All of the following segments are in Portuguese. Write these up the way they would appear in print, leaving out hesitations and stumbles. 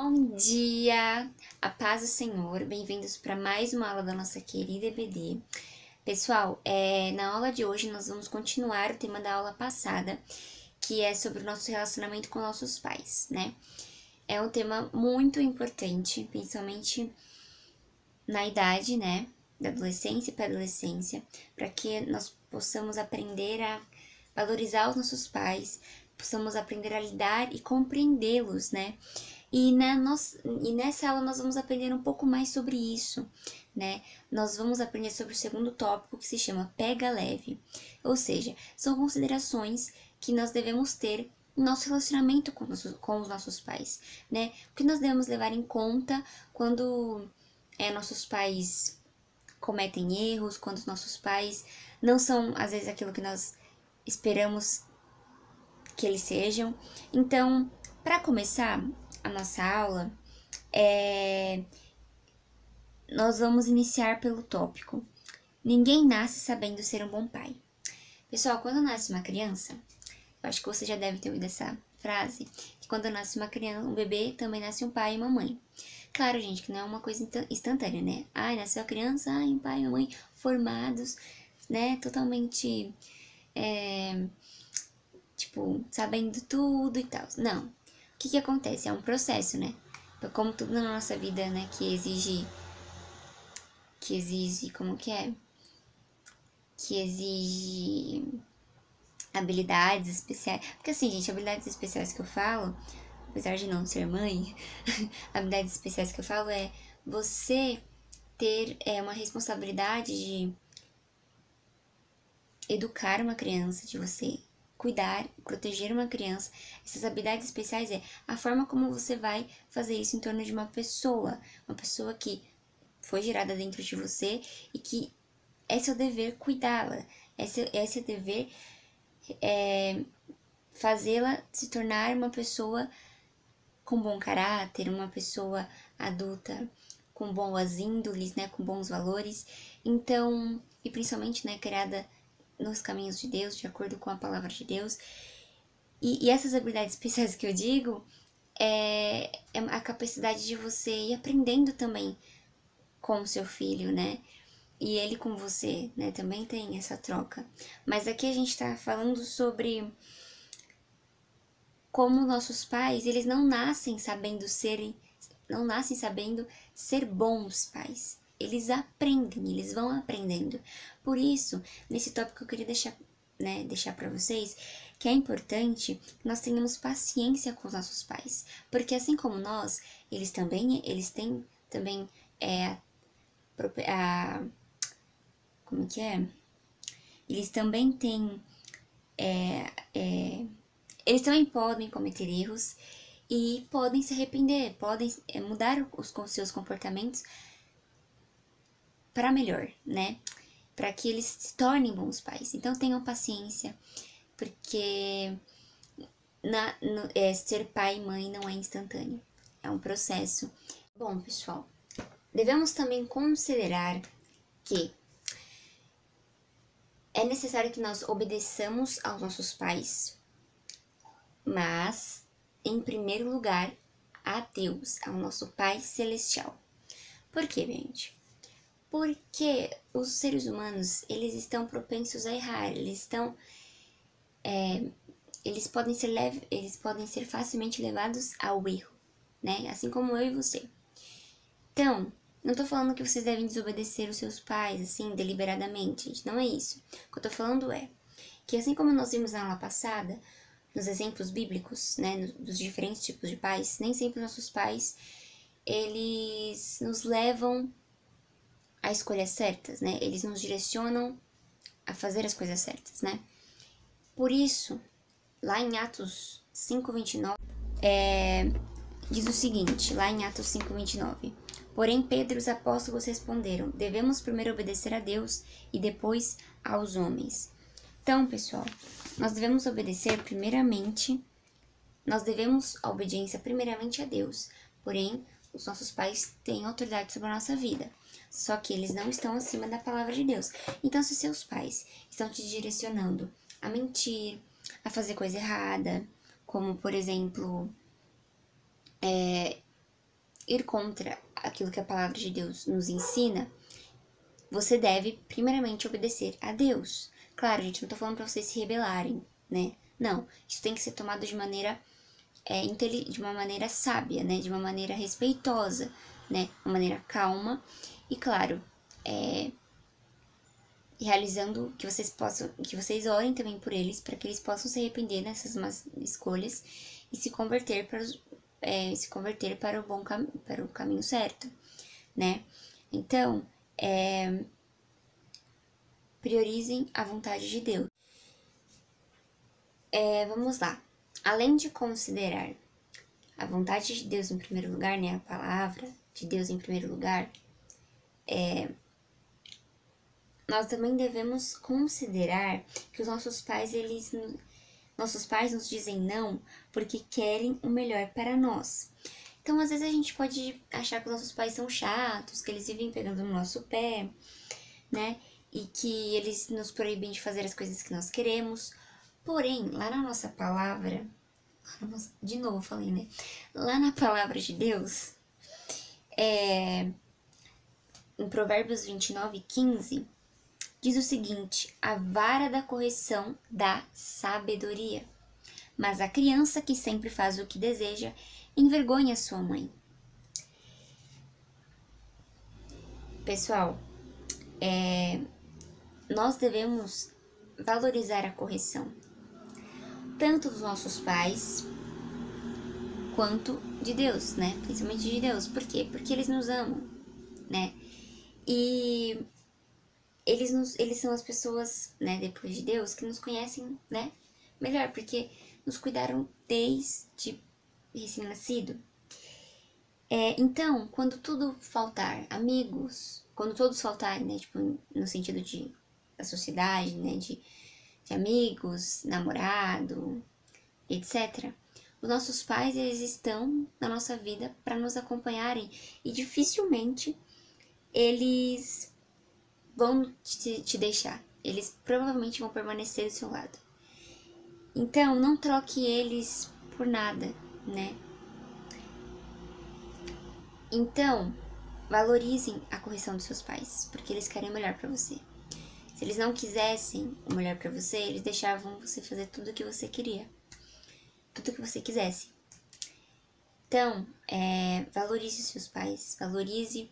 Bom dia, a paz do Senhor, bem-vindos para mais uma aula da nossa querida EBD. Pessoal, na aula de hoje nós vamos continuar o tema da aula passada, que é sobre o nosso relacionamento com nossos pais, né? É um tema muito importante, principalmente na idade, né, da adolescência e pré-adolescência, para que nós possamos aprender a valorizar os nossos pais, possamos aprender a lidar e compreendê-los, né? E nessa aula nós vamos aprender um pouco mais sobre isso, né? Nós vamos aprender sobre o segundo tópico que se chama pega leve. Ou seja, são considerações que nós devemos ter no nosso relacionamento com os nossos pais, né? O que nós devemos levar em conta quando nossos pais cometem erros, quando os nossos pais não são, às vezes, aquilo que nós esperamos que eles sejam. Então, para começar a nossa aula, nós vamos iniciar pelo tópico: ninguém nasce sabendo ser um bom pai. Pessoal, quando nasce uma criança, eu acho que você já deve ter ouvido essa frase, que quando nasce uma criança, um bebê, também nasce um pai e uma mãe. Claro, gente, que não é uma coisa instantânea, né? Ai, nasceu a criança, ai, um pai e uma mãe formados, né? Totalmente, sabendo tudo e tal. Não. O que acontece? É um processo, né? Como tudo na nossa vida, né? Que exige, como que é? Que exige habilidades especiais. Porque assim, gente, habilidades especiais que eu falo, apesar de não ser mãe, habilidades especiais que eu falo é você ter uma responsabilidade de educar uma criança, de você cuidar, proteger uma criança. Essas habilidades especiais é a forma como você vai fazer isso em torno de uma pessoa que foi gerada dentro de você e que é seu dever cuidá-la, é seu dever fazê-la se tornar uma pessoa com bom caráter, uma pessoa adulta com boas índoles, né, com bons valores. Então, e principalmente, né, criada nos caminhos de Deus, de acordo com a palavra de Deus. E essas habilidades especiais que eu digo é a capacidade de você ir aprendendo também com o seu filho, né? E ele com você, né? Também tem essa troca. Mas aqui a gente tá falando sobre como nossos pais, eles não nascem sabendo ser bons pais. Eles aprendem, eles vão aprendendo. Por isso, nesse tópico eu queria deixar para vocês que é importante que nós tenhamos paciência com os nossos pais, porque assim como nós, eles têm também como que é? Eles também têm eles também podem cometer erros e podem se arrepender, podem mudar os seus comportamentos para melhor, né? Para que eles se tornem bons pais. Então tenham paciência, porque ser pai e mãe não é instantâneo, é um processo. Bom, pessoal, devemos também considerar que é necessário que nós obedeçamos aos nossos pais, mas, em primeiro lugar, a Deus, ao nosso Pai Celestial. Por quê, gente? Porque os seres humanos, eles estão propensos a errar, eles podem ser facilmente levados ao erro, né? Assim como eu e você. Então, não tô falando que vocês devem desobedecer os seus pais, assim, deliberadamente, gente, não é isso. O que eu tô falando é que, assim como nós vimos na aula passada, nos exemplos bíblicos, né, dos diferentes tipos de pais, nem sempre nossos pais, eles nos levam a escolhas certas, né? Eles nos direcionam a fazer as coisas certas, né? Por isso, lá em Atos 5:29, diz o seguinte, lá em Atos 5:29, porém Pedro e os apóstolos responderam, devemos primeiro obedecer a Deus e depois aos homens. Então, pessoal, nós devemos a obediência primeiramente a Deus, porém, os nossos pais têm autoridade sobre a nossa vida, só que eles não estão acima da palavra de Deus. Então, se seus pais estão te direcionando a mentir, a fazer coisa errada, como, por exemplo, ir contra aquilo que a palavra de Deus nos ensina, você deve primeiramente obedecer a Deus. Claro, gente, não tô falando pra vocês se rebelarem, né? Não, isso tem que ser tomado de maneira de uma maneira sábia, né? De uma maneira respeitosa, né? Uma maneira calma e, claro, realizando que vocês orem também por eles, para que eles possam se arrepender dessas más escolhas e se converter para o caminho certo, né? Então, priorizem a vontade de Deus. Vamos lá. Além de considerar a vontade de Deus em primeiro lugar, né? A palavra de Deus em primeiro lugar, nós também devemos considerar que os nossos pais nos dizem não porque querem o melhor para nós. Então, às vezes a gente pode achar que os nossos pais são chatos, que eles vivem pegando no nosso pé, né? E que eles nos proíbem de fazer as coisas que nós queremos. Porém, lá na nossa palavra, de novo falei, né? Lá na palavra de Deus, em Provérbios 29:15, diz o seguinte: a vara da correção dá sabedoria, mas a criança que sempre faz o que deseja envergonha sua mãe. Pessoal, nós devemos valorizar a correção, tanto dos nossos pais quanto de Deus, né? Principalmente de Deus. Por quê? Porque eles nos amam, né? E eles são as pessoas, né, depois de Deus, que nos conhecem, né, melhor, porque nos cuidaram desde recém-nascido. Então, quando tudo faltar, amigos, quando todos faltarem, né, tipo, no sentido da sociedade, né, de amigos, namorado, etc., os nossos pais, eles estão na nossa vida para nos acompanharem e dificilmente eles vão te deixar. Eles provavelmente vão permanecer do seu lado. Então, não troque eles por nada, né? Então, valorizem a correção dos seus pais, porque eles querem o melhor pra você. Se eles não quisessem o melhor pra você, eles deixavam você fazer tudo o que você queria. Tudo o que você quisesse. Então, valorize seus pais, valorize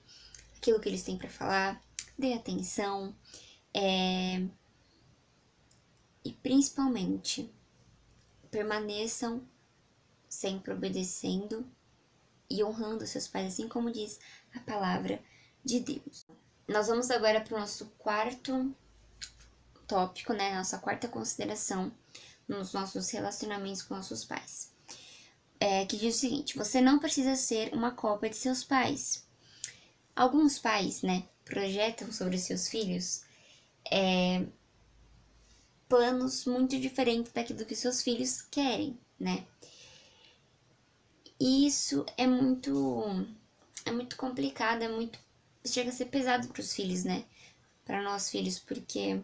aquilo que eles têm pra falar, dê atenção, e principalmente permaneçam sempre obedecendo e honrando seus pais, assim como diz a palavra de Deus. Nós vamos agora para o nosso quarto tópico, né? Nossa quarta consideração nos nossos relacionamentos com nossos pais. Que diz o seguinte: você não precisa ser uma cópia de seus pais. Alguns pais, né, projetam sobre seus filhos planos muito diferentes daquilo que seus filhos querem, né? E isso é muito complicado, chega a ser pesado para os filhos, né? Para nós filhos, porque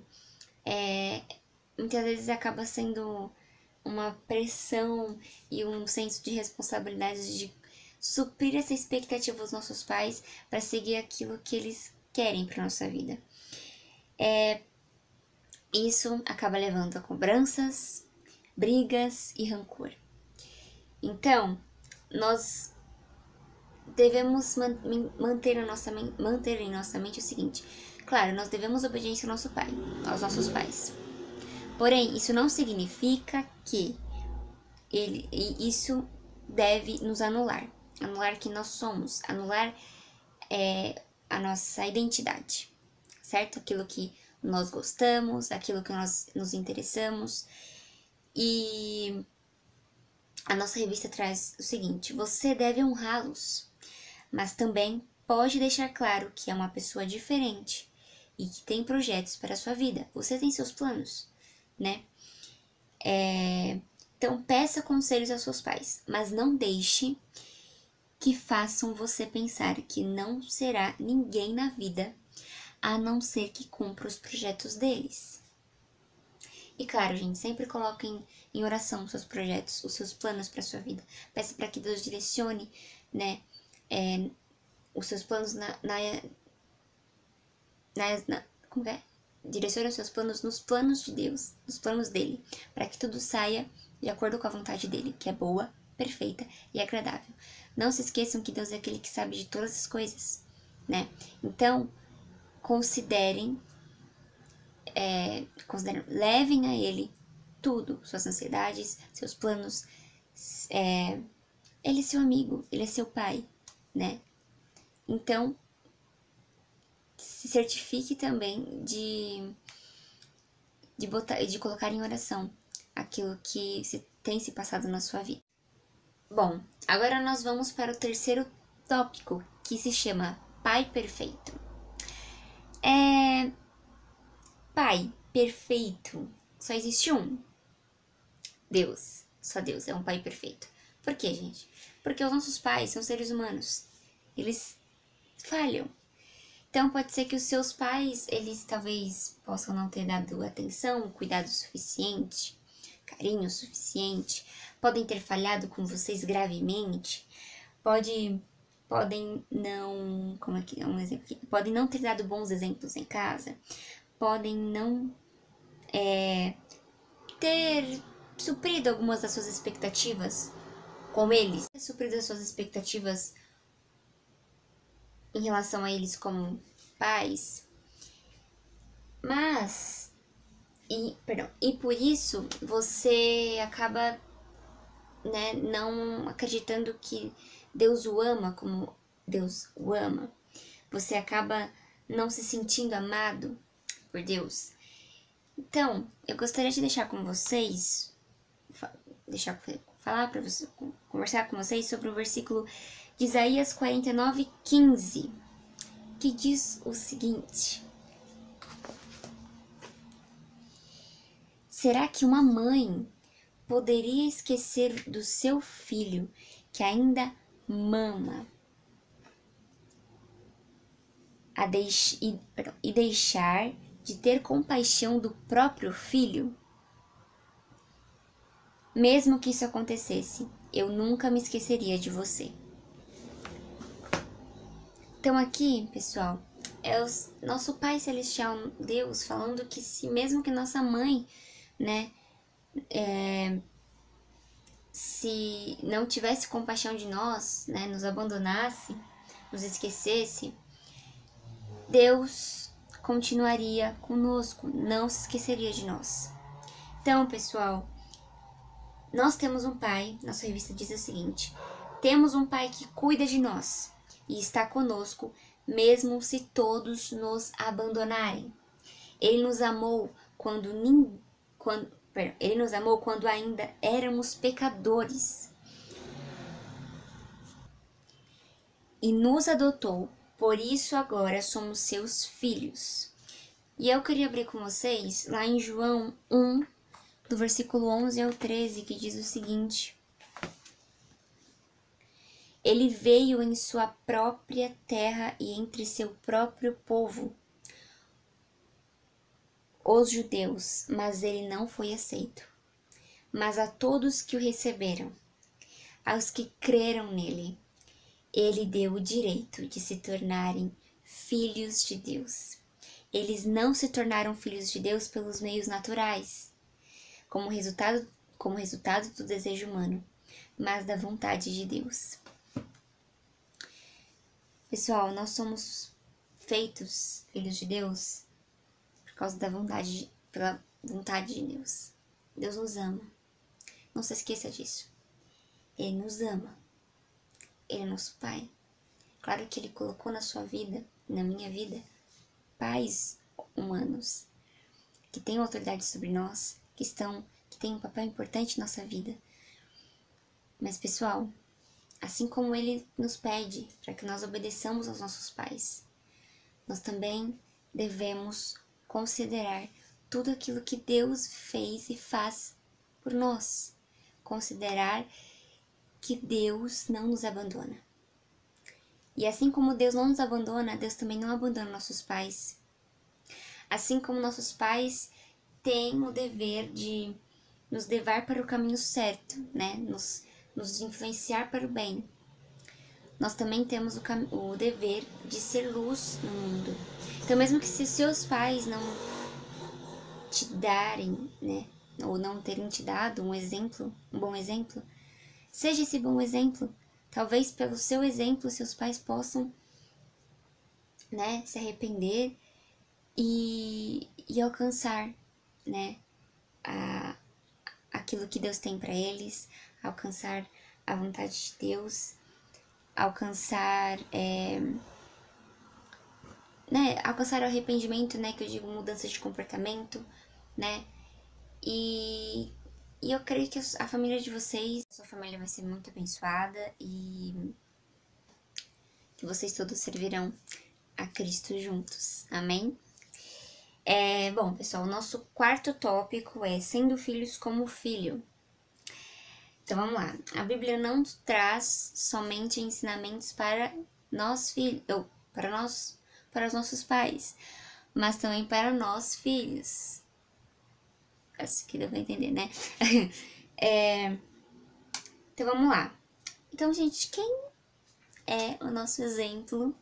muitas vezes acaba sendo uma pressão e um senso de responsabilidade de suprir essa expectativa dos nossos pais para seguir aquilo que eles querem para nossa vida. Isso acaba levando a cobranças, brigas e rancor. Então, nós devemos manter em nossa mente o seguinte: claro, nós devemos obediência aos nossos pais. Porém, isso não significa que isso deve nos anular quem nós somos, anular a nossa identidade, certo? Aquilo que nós gostamos, aquilo que nós nos interessamos. E a nossa revista traz o seguinte: você deve honrá-los, mas também pode deixar claro que é uma pessoa diferente e que tem projetos para a sua vida. Você tem seus planos, né? Então, peça conselhos aos seus pais, mas não deixe que façam você pensar que não será ninguém na vida a não ser que cumpra os projetos deles. E claro, gente, sempre coloquem em oração os seus projetos, os seus planos para sua vida. Peça para que Deus direcione, né, os seus planos como que é? Direcione os seus planos nos planos de Deus, nos planos dele, para que tudo saia de acordo com a vontade dele, que é boa, perfeita e agradável. Não se esqueçam que Deus é aquele que sabe de todas as coisas, né? Então, levem a ele tudo, suas ansiedades, seus planos. Ele é seu amigo, ele é seu pai, né? Então, se certifique também de colocar em oração aquilo que tem se passado na sua vida. Bom, agora nós vamos para o terceiro tópico, que se chama Pai Perfeito. Pai perfeito, só existe um. Deus, só Deus é um pai perfeito. Por quê, gente? Porque os nossos pais são seres humanos. Eles falham. Então pode ser que os seus pais, eles talvez possam não ter dado atenção, cuidado suficiente, carinho suficiente, podem ter falhado com vocês gravemente, podem não, como aqui é um exemplo aqui, podem não ter dado bons exemplos em casa, podem não ter suprido algumas das suas expectativas com eles, ter suprido as suas expectativas em relação a eles como pais, e por isso você acaba, né, não acreditando que Deus o ama como Deus o ama. Você acaba não se sentindo amado por Deus. Então, eu gostaria de deixar com vocês, conversar com vocês sobre o versículo de Isaías 49:15, que diz o seguinte: será que uma mãe poderia esquecer do seu filho que ainda mama e deixar de ter compaixão do próprio filho? Mesmo que isso acontecesse, eu nunca me esqueceria de você. Então aqui, pessoal, é o nosso Pai Celestial, Deus, falando que mesmo que nossa mãe, né, se não tivesse compaixão de nós, né, nos abandonasse, nos esquecesse, Deus continuaria conosco, não se esqueceria de nós. Então, pessoal, nós temos um Pai, nossa revista diz o seguinte: temos um Pai que cuida de nós e está conosco, mesmo se todos nos abandonarem. Ele nos amou quando ainda éramos pecadores e nos adotou, por isso agora somos seus filhos. E eu queria abrir com vocês lá em João 1, do versículo 11 ao 13, que diz o seguinte: ele veio em sua própria terra e entre seu próprio povo, os judeus, mas ele não foi aceito. Mas a todos que o receberam, aos que creram nele, ele deu o direito de se tornarem filhos de Deus. Eles não se tornaram filhos de Deus pelos meios naturais, como resultado do desejo humano, mas da vontade de Deus. Pessoal, nós somos feitos filhos de Deus por causa pela vontade de Deus. Deus nos ama. Não se esqueça disso. Ele nos ama. Ele é nosso Pai. Claro que Ele colocou na sua vida, na minha vida, pais humanos que têm autoridade sobre nós, que têm um papel importante na nossa vida. Mas, pessoal, assim como Ele nos pede para que nós obedeçamos aos nossos pais, nós também devemos considerar tudo aquilo que Deus fez e faz por nós. Considerar que Deus não nos abandona. E assim como Deus não nos abandona, Deus também não abandona nossos pais. Assim como nossos pais têm o dever de nos levar para o caminho certo, né? Nos influenciar para o bem. nós também temos o dever de ser luz no mundo. Então, mesmo que se seus pais não te darem, né, ou não terem te dado um exemplo, um bom exemplo, seja esse bom exemplo. Talvez pelo seu exemplo, seus pais possam, né, se arrepender e alcançar, né, aquilo que Deus tem para eles, alcançar a vontade de Deus, alcançar, né, alcançar o arrependimento, né, que eu digo mudança de comportamento, né, e eu creio que a família de vocês, a sua família vai ser muito abençoada e que vocês todos servirão a Cristo juntos, amém? Bom, pessoal, o nosso quarto tópico é sendo filhos como filho. Então, vamos lá. A Bíblia não traz somente ensinamentos para nós filhos, ou para os nossos pais, mas também para nós filhos. Acho que deu pra entender, né? Então, vamos lá. Então, gente, quem é o nosso exemplo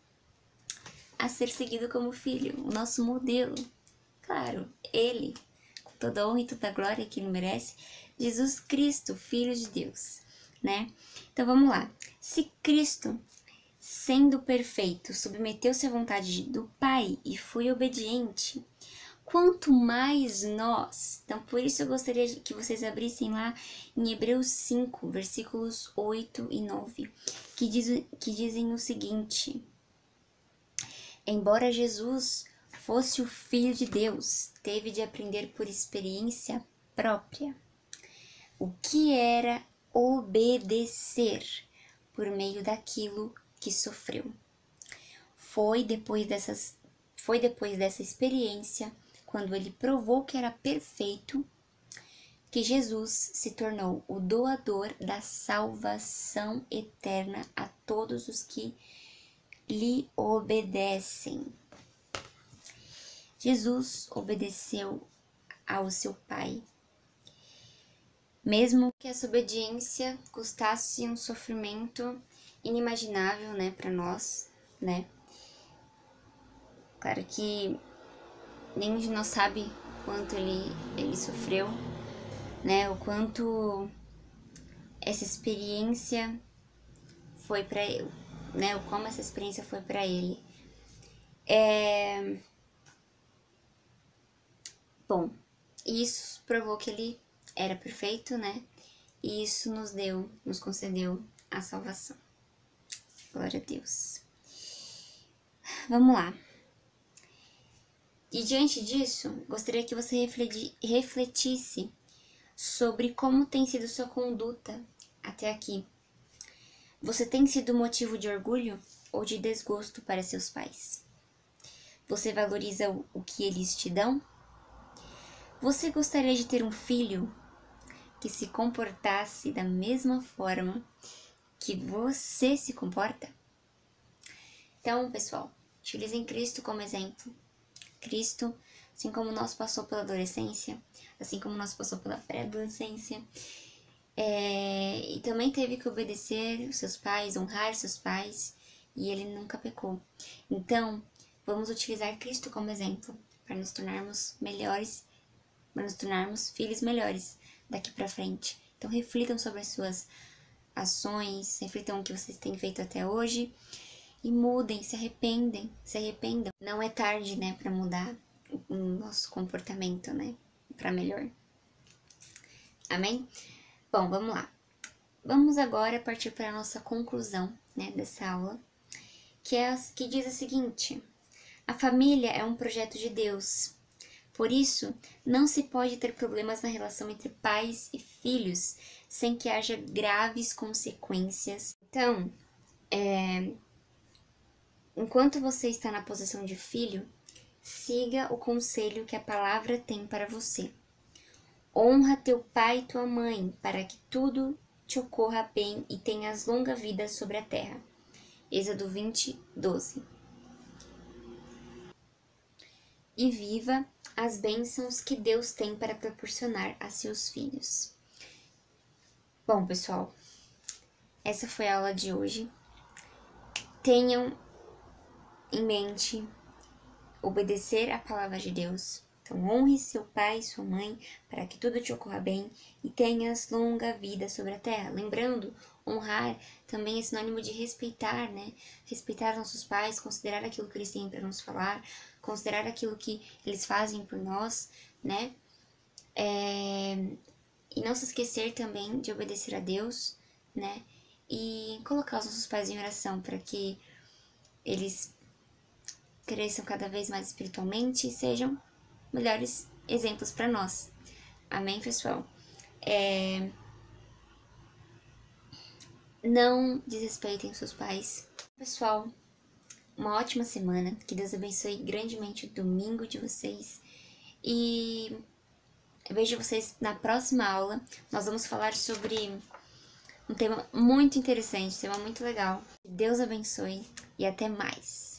a ser seguido como filho? O nosso modelo? Claro, ele, com toda a honra e toda a glória que ele merece, Jesus Cristo, Filho de Deus, né? Então vamos lá. Se Cristo, sendo perfeito, submeteu-se à vontade do Pai e foi obediente, quanto mais nós. Então por isso eu gostaria que vocês abrissem lá em Hebreus 5, versículos 8 e 9, que dizem o seguinte: embora Jesus fosse o Filho de Deus, teve de aprender por experiência própria o que era obedecer por meio daquilo que sofreu. Foi depois dessa experiência, quando ele provou que era perfeito, que Jesus se tornou o doador da salvação eterna a todos os que lhe obedecem. Jesus obedeceu ao seu Pai, mesmo que essa obediência custasse um sofrimento inimaginável, né, para nós, né? Claro que nenhum de nós sabe quanto ele sofreu, né? O quanto essa experiência foi para ele, né? O como essa experiência foi para ele. Bom, isso provou que ele era perfeito, né? E isso nos concedeu a salvação. Glória a Deus. Vamos lá. E diante disso, gostaria que você refletisse sobre como tem sido sua conduta até aqui. Você tem sido motivo de orgulho ou de desgosto para seus pais? Você valoriza o que eles te dão? Você gostaria de ter um filho que se comportasse da mesma forma que você se comporta? Então, pessoal, utilizem Cristo como exemplo. Cristo, assim como nós passou pela adolescência, assim como nós passou pela pré-adolescência, e também teve que obedecer os seus pais, honrar seus pais, e ele nunca pecou. Então, vamos utilizar Cristo como exemplo para nos tornarmos melhores, para nos tornarmos filhos melhores daqui para frente. Então, reflitam sobre as suas ações, reflitam o que vocês têm feito até hoje e mudem, se arrependam. Não é tarde, né, para mudar o nosso comportamento, né, para melhor. Amém? Bom, vamos lá. Vamos agora partir para a nossa conclusão, né, dessa aula, que diz o seguinte: a família é um projeto de Deus. Por isso, não se pode ter problemas na relação entre pais e filhos sem que haja graves consequências. Então, enquanto você está na posição de filho, siga o conselho que a palavra tem para você. Honra teu pai e tua mãe, para que tudo te ocorra bem e tenhas longa vida sobre a terra. Êxodo 20, 12. E viva as bênçãos que Deus tem para proporcionar a seus filhos. Bom, pessoal, essa foi a aula de hoje. tenham em mente obedecer a palavra de Deus. Então, honre seu pai e sua mãe para que tudo te ocorra bem e tenhas longa vida sobre a terra. Lembrando, honrar também é sinônimo de respeitar, né? Respeitar nossos pais, considerar aquilo que eles têm para nos falar, considerar aquilo que eles fazem por nós, né? E não se esquecer também de obedecer a Deus, né? E colocar os nossos pais em oração para que eles cresçam cada vez mais espiritualmente e sejam melhores exemplos para nós. Amém, pessoal? Não desrespeitem seus pais. Pessoal, uma ótima semana. Que Deus abençoe grandemente o domingo de vocês. E vejo vocês na próxima aula. Nós vamos falar sobre um tema muito interessante, um tema muito legal. Deus abençoe e até mais.